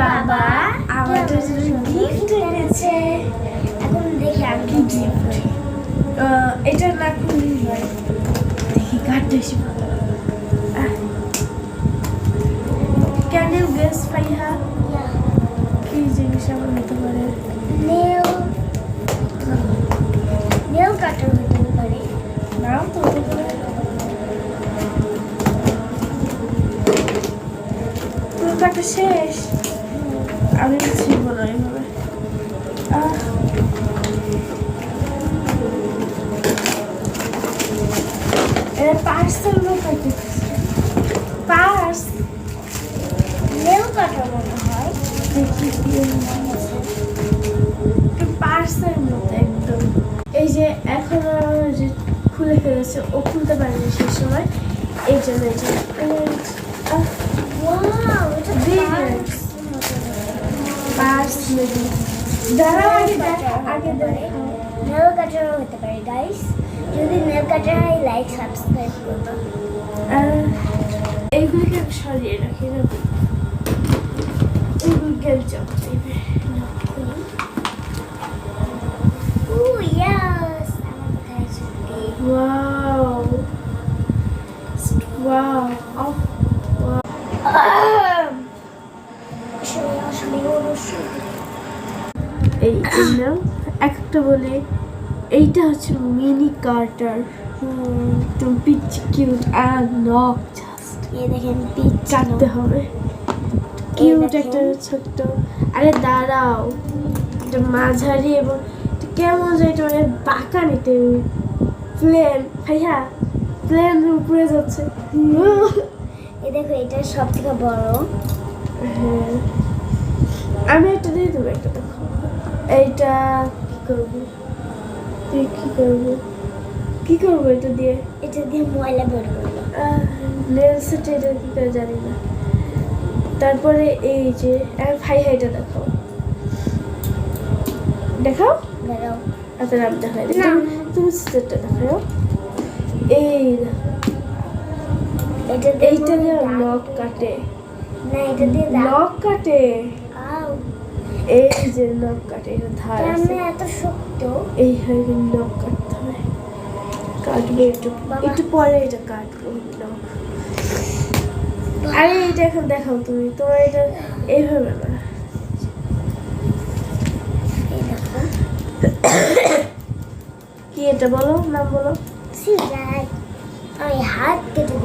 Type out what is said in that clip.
বাবা আমাদের জন্য গিফট এনেছে। এখন দেখি আমি কি গিফট। এটা না খুবই হয়, দেখি কাটতে বেশি ভালো। ক্যান ইউ গেস ফাইহা কি জিনিস আমার হতে পারে? নেল কাটার হতে পারে। নাও তো হতে পারে। পুরো কাটা শেষ। আমি ছিলব না এইভাবে। পার্সেল মতো পার্স নেল কাটার মনে হয়। দেখি পার্সের মতো একদম। এই যে এখন যে খুলে ফেলেছে, ও খুলতে পারেনি সেই সময়, এই জন্য নেল কাটারও হতে পারে গাইস। যদি নেল কাটার হয় লাইক সাবস্ক্রাইব করবা। এইগুলিকে সরিয়ে রাখি না, এইগুলো গেল চাপ চাইবে। Wow. Wow. Oh. Wow. এই জন্য একটা বলে এইটা হচ্ছে মিনি কার্টার। তুমি পিচ্ছি কিউট আর নক জাস্ট এই দেখেন পিচ কাটতে হবে। কিউট একটা ছোট্ট। আরে দাঁড়াও, এটা মাঝারি এবং কেমন যে এটা মানে বাঁকা নিতে প্লেন। ভাইয়া প্লেন উপরে যাচ্ছে। এই দেখো এটা সব থেকে বড়। হ্যাঁ আমি একটা দিয়ে দেবো, একটা দেখো। এইটা কি করবো, তুই কি করবো? কি করবো এটা দিয়ে? এটা দিয়ে ময়লা বের করবো। নেল সেট এটা কি করে জানি না। তারপরে এই যে ভাই এটা দেখাও, দেখাও দেখাও। আচ্ছা আমি দেখাই না, তুমি সেটটা দেখাও। এই এইটা দিয়ে নখ কাটে না, এটা দিয়ে নখ কাটে। এই যে নখ কাটে, এটা ধার আছে এত শক্ত। এই হয় নখ কাটতে হয়, কাটবে একটু পরে এটা কাটবো নখ। আরে এটা এখন দেখাও তুমি, তোমার এটা এইভাবে না। কি এটা বলো, নাম বলো। আমি হাত কেটে